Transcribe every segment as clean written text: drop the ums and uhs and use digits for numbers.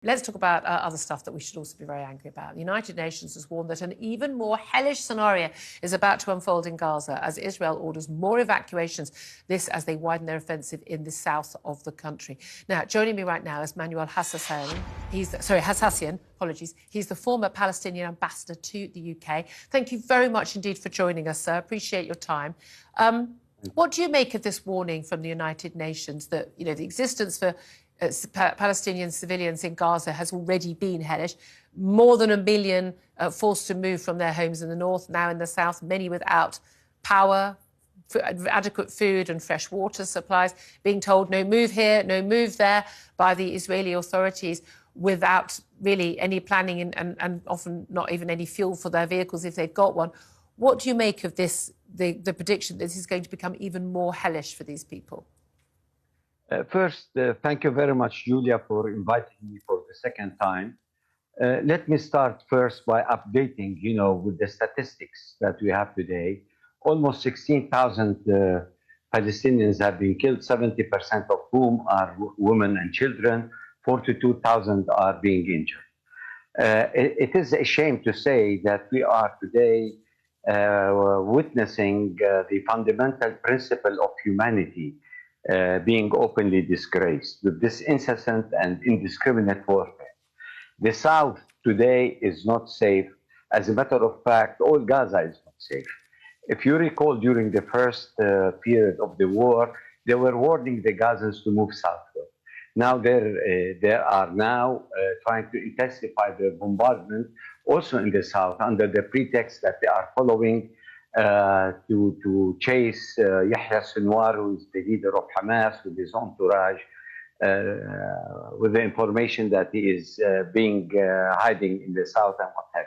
Let's talk about other stuff that we should also be very angry about. The United Nations has warned that an even more hellish scenario is about to unfold in Gaza as Israel orders more evacuations, this as they widen their offensive in the south of the country. Now, joining me right now is Hassassian. Hassasian, apologies. He's the former Palestinian ambassador to the UK. Thank you very much indeed for joining us, sir. Appreciate your time. What do you make of this warning from the United Nations that, you know, the existence for Palestinian civilians in Gaza has already been hellish? More than 1 million forced to move from their homes in the north, now in the south, many without power, adequate food and fresh water supplies, being told no move here, no move there by the Israeli authorities without really any planning and often not even any fuel for their vehicles if they've got one. What do you make of this, the prediction that this is going to become even more hellish for these people? First, thank you very much, Julia, for inviting me for the second time. Let me start first by updating, with the statistics that we have today. Almost 16,000 Palestinians have been killed, 70% of whom are women and children. 42,000 are being injured. It is a shame to say that we are today witnessing the fundamental principle of humanity being openly disgraced with this incessant and indiscriminate warfare. The South today is not safe. As a matter of fact, all Gaza is not safe. If you recall, during the first period of the war, they were warning the Gazans to move southward. Now they are now trying to intensify their bombardment also in the south under the pretext that they are following to chase Yahya Sinwar, who is the leader of Hamas, with his entourage, with the information that he is being hiding in the south and what have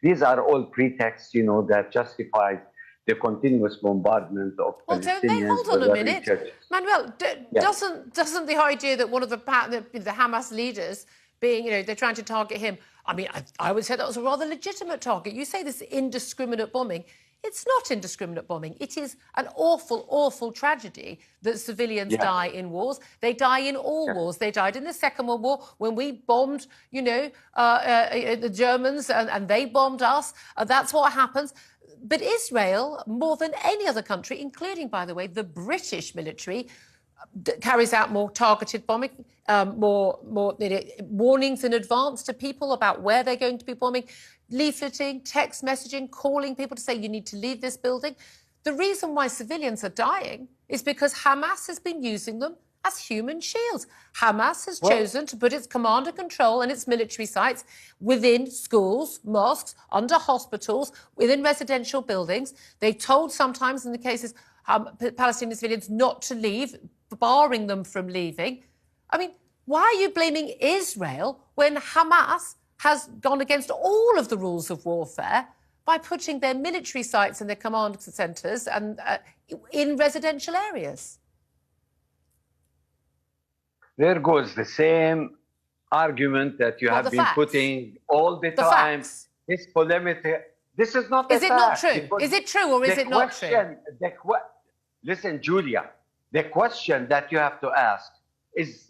you. These are all pretexts, that justifies the continuous bombardment of Palestinians. Hold on a minute, Manuel. Doesn't the idea that one of the Hamas leaders being, they're trying to target him? I mean, I would say that was a rather legitimate target. You say this indiscriminate bombing. It's not indiscriminate bombing. It is an awful, awful tragedy that civilians die in wars. They die in all wars. They died in the Second World War when we bombed, the Germans and they bombed us. That's what happens. But Israel, more than any other country, including, by the way, the British military, carries out more targeted bombing, more warnings in advance to people about where they're going to be bombing, leafleting, text messaging, calling people to say you need to leave this building. The reason why civilians are dying is because Hamas has been using them as human shields. Hamas has chosen to put its command and control and its military sites within schools, mosques, under hospitals, within residential buildings. They've told sometimes, in the cases, Palestinian civilians not to leave, barring them from leaving. I mean, why are you blaming Israel when Hamas has gone against all of the rules of warfare by putting their military sites and their command centres and in residential areas? There goes the same argument that you have been putting all the time. This polemic. This is not. Is it not true? Is it true or is it not true? Listen, Julia. The question that you have to ask is: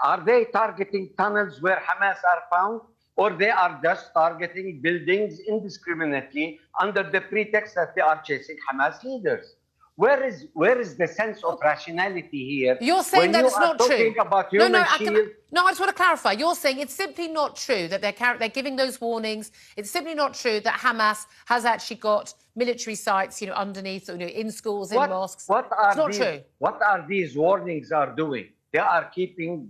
are they targeting tunnels where Hamas are found, or they are just targeting buildings indiscriminately under the pretext that they are chasing Hamas leaders? Where is the sense of rationality here? You're saying that it's not true. About human I just want to clarify. You're saying it's simply not true that they're giving those warnings. It's simply not true that Hamas has actually got military sites, underneath, in schools, in mosques. It's not true. What are these warnings are doing? They are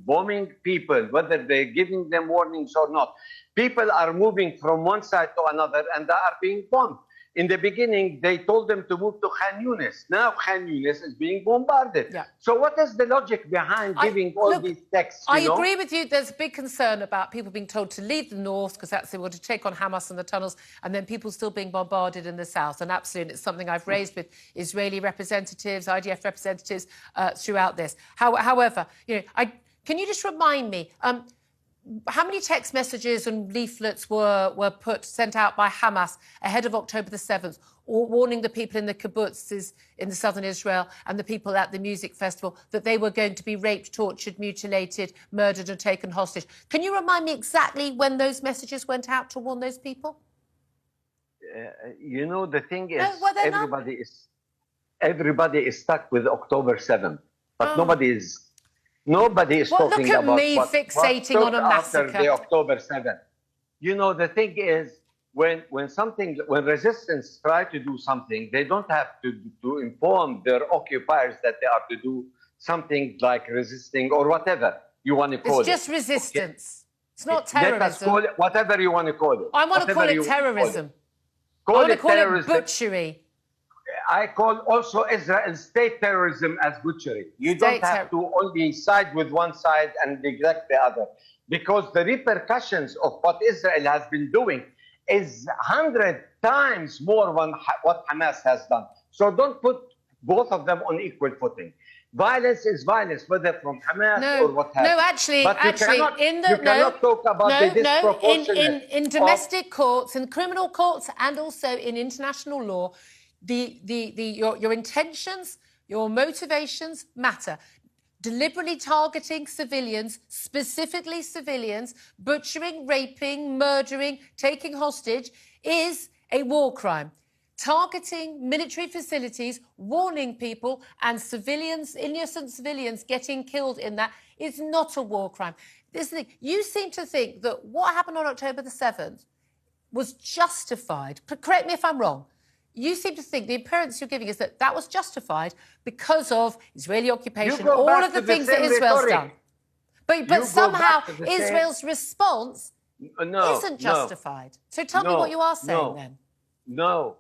bombing people, whether they're giving them warnings or not. People are moving from one side to another and they are being bombed. In the beginning, they told them to move to Khan Yunis. Now Khan Yunis is being bombarded. Yeah. So what is the logic behind giving all these texts? I agree with you. There's a big concern about people being told to leave the north because they want to take on Hamas in the tunnels, and then people still being bombarded in the south. And absolutely, it's something I've raised with Israeli representatives, IDF representatives throughout this. However, can you just remind me, how many text messages and leaflets were sent out by Hamas ahead of October the 7th, warning the people in the kibbutzes in southern Israel and the people at the music festival that they were going to be raped, tortured, mutilated, murdered and taken hostage? Can you remind me exactly when those messages went out to warn those people? You know, the thing is, No, everybody is stuck with October 7th, but nobody is talking about me fixating on a massacre after the October 7th. You know, the thing is, when resistance try to do something, they don't have to inform their occupiers that they are to do something like resisting or whatever you want to call it. It's just resistance. Okay. It's not terrorism. Let us call it whatever you want to call it. I want to call it terrorism. I want to call it butchery. I call also Israel's state terrorism as butchery. You don't have to only side with one side and neglect the other, because the repercussions of what Israel has been doing is 100 times more than what Hamas has done. So don't put both of them on equal footing. Violence is violence, whether from Hamas or what have you. No, actually, you cannot talk about the disproportionate in domestic courts, in criminal courts, and also in international law, your intentions, your motivations matter. Deliberately targeting civilians, specifically civilians, butchering, raping, murdering, taking hostage, is a war crime. Targeting military facilities, warning people, and civilians, innocent civilians getting killed in that is not a war crime. This is the thing. You seem to think that what happened on October the 7th was justified. Correct me if I'm wrong. You seem to think the appearance you're giving is that that was justified because of Israeli occupation, all of the things that Israel's done. But somehow Israel's response isn't justified. So tell me what you are saying then. No.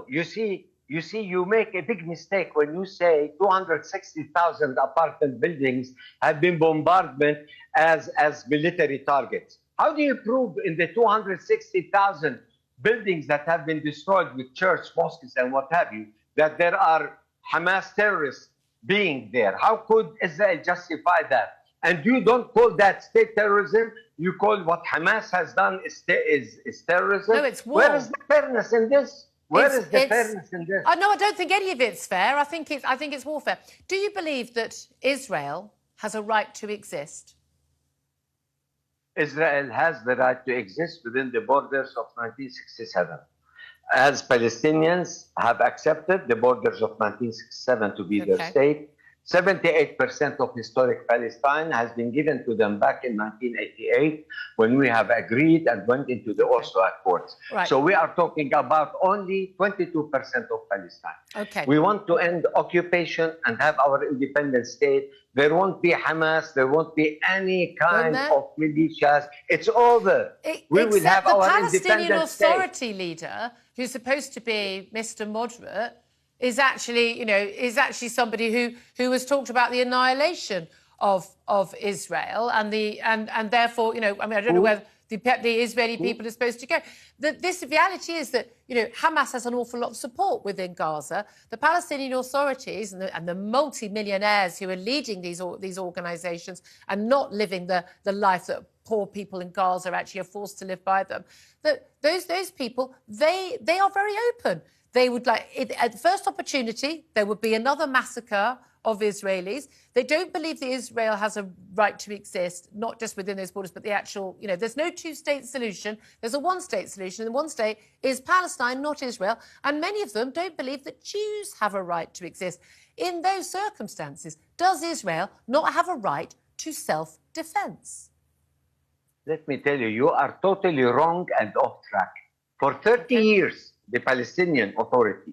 You see, you make a big mistake when you say 260,000 apartment buildings have been bombarded as military targets. How do you prove in the 260,000 buildings that have been destroyed with church, mosques, and what have you, that there are Hamas terrorists being there? How could Israel justify that? And you don't call that state terrorism. You call what Hamas has done is terrorism. No, it's war. Where is the fairness in this? Where is the fairness in this? No, I don't think any of it's fair. I think it's warfare. Do you believe that Israel has a right to exist? Israel has the right to exist within the borders of 1967. As Palestinians have accepted the borders of 1967 to be their state, 78% of historic Palestine has been given to them back in 1988 when we have agreed and went into the Oslo Accords. Right. So we are talking about only 22% of Palestine. Okay. We want to end occupation and have our independent state. There won't be Hamas. There won't be any kind of militias. It's over. We will have our independent state. The Palestinian Authority leader, who's supposed to be Mr. Moderate, is actually somebody who has talked about the annihilation of Israel and therefore, I don't know where the Israeli people are supposed to go. The reality is that, Hamas has an awful lot of support within Gaza. The Palestinian authorities and the multi-millionaires who are leading these organisations and not living the life that poor people in Gaza actually are forced to live by them. Those people, they are very open. They would at the first opportunity, there would be another massacre of Israelis. They don't believe that Israel has a right to exist, not just within those borders, but the actual, there's no two-state solution. There's a one-state solution, and one state is Palestine, not Israel. And many of them don't believe that Jews have a right to exist. In those circumstances, does Israel not have a right to self-defense? Let me tell you, you are totally wrong and off track. For 30 years, the Palestinian Authority,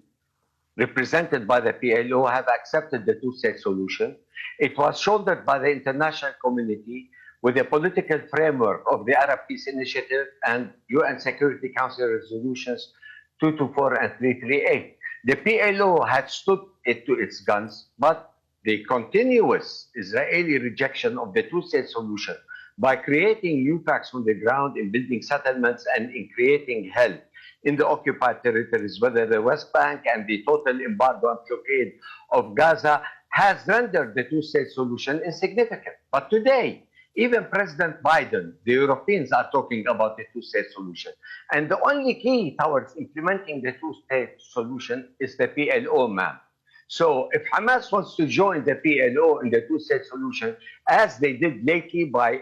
represented by the PLO, have accepted the two-state solution. It was shouldered by the international community with the political framework of the Arab Peace Initiative and UN Security Council resolutions 224 and 338. The PLO had stood it to its guns, but the continuous Israeli rejection of the two-state solution by creating new facts on the ground, in building settlements, and in creating hell in the occupied territories, whether the West Bank and the total embargo and blockade of Gaza, has rendered the two-state solution insignificant. But today, Even President Biden, the Europeans are talking about the two-state solution. And the only key towards implementing the two-state solution is the PLO, ma'am. So if Hamas wants to join the PLO in the two-state solution, as they did lately by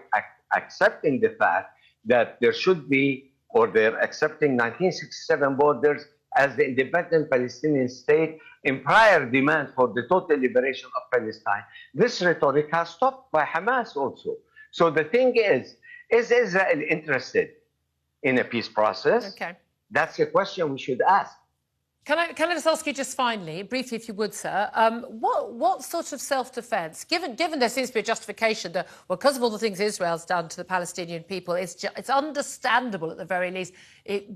accepting the fact that there should be, or they're accepting 1967 borders as the independent Palestinian state in prior demand for the total liberation of Palestine, this rhetoric has stopped by Hamas also. So the thing is Israel interested in a peace process? Okay. That's a question we should ask. Can I just ask you just finally, briefly, if you would, sir, what sort of self-defence, given there seems to be a justification that, well, because of all the things Israel's done to the Palestinian people, it's understandable at the very least,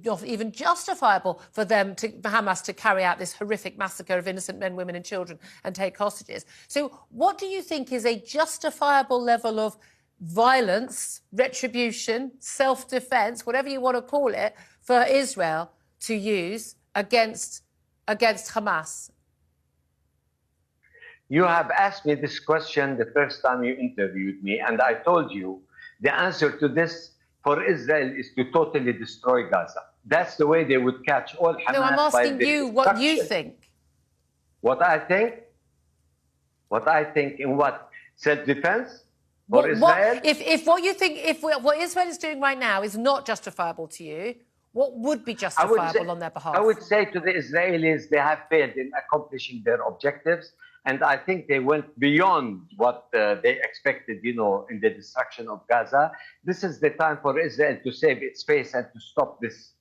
not even justifiable for them, Hamas, to carry out this horrific massacre of innocent men, women and children and take hostages. So what do you think is a justifiable level of violence, retribution, self-defence, whatever you want to call it, for Israel to use against Hamas? You have asked me this question the first time you interviewed me, and I told you the answer to this for Israel is to totally destroy Gaza. That's the way they would catch all Hamas. No, I'm asking you what you think. What I think? What I think in what? Self-defense for Israel? If what you think, if what Israel is doing right now is not justifiable to you, what would be justifiable on their behalf? I would say to the Israelis, they have failed in accomplishing their objectives. And I think they went beyond what they expected, you know, in the destruction of Gaza. This is the time for Israel to save its face and to stop this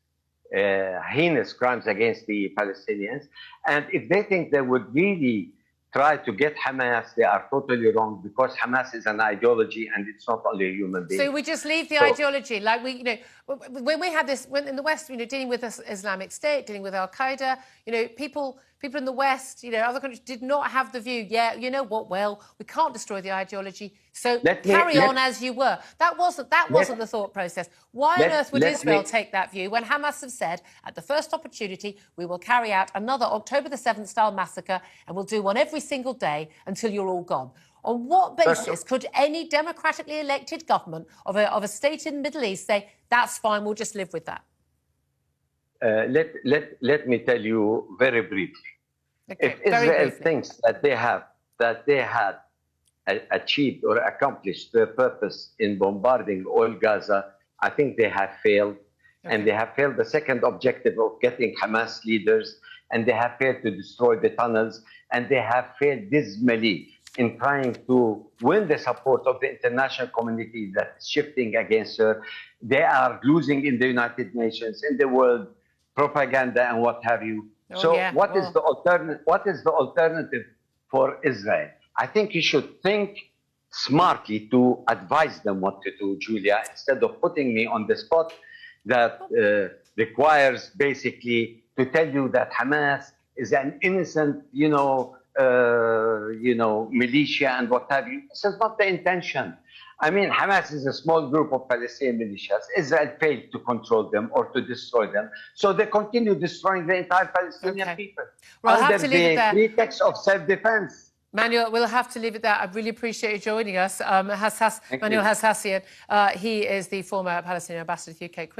heinous crimes against the Palestinians. And if they think they would really try to get Hamas, they are totally wrong, because Hamas is an ideology and it's not only a human being. So we just leave the ideology, like we, you know, when we had this, when in the West, you know, dealing with Islamic State, dealing with Al Qaeda, you know, people in the West, you know, other countries did not have the view. Yeah, you know what? Well, we can't destroy the ideology, so carry on as you were. That wasn't the thought process. Why on earth would Israel take that view when Hamas have said at the first opportunity we will carry out another October the 7th style massacre and we'll do one every single day until you're all gone? On what basis could any democratically elected government of a state in the Middle East say that's fine, we'll just live with that? Let me tell you very briefly. Okay, if Israel thinks that they had achieved or accomplished their purpose in bombarding all Gaza, I think they have failed. Okay. And they have failed the second objective of getting Hamas leaders, and they have failed to destroy the tunnels, and they have failed dismally in trying to win the support of the international community that is shifting against her. They are losing in the United Nations, in the world, propaganda and what have you. What is the alternative for Israel? I think you should think smartly to advise them what to do, Julia, instead of putting me on the spot that requires basically to tell you that Hamas is an innocent, militia and what have you. This is not the intention. I mean, Hamas is a small group of Palestinian militias. Israel failed to control them or to destroy them. So they continue destroying the entire Palestinian people under the pretext of self-defense. Manuel, we'll have to leave it there. I really appreciate you joining us. Manouel Hassassian, he is the former Palestinian ambassador to the UK.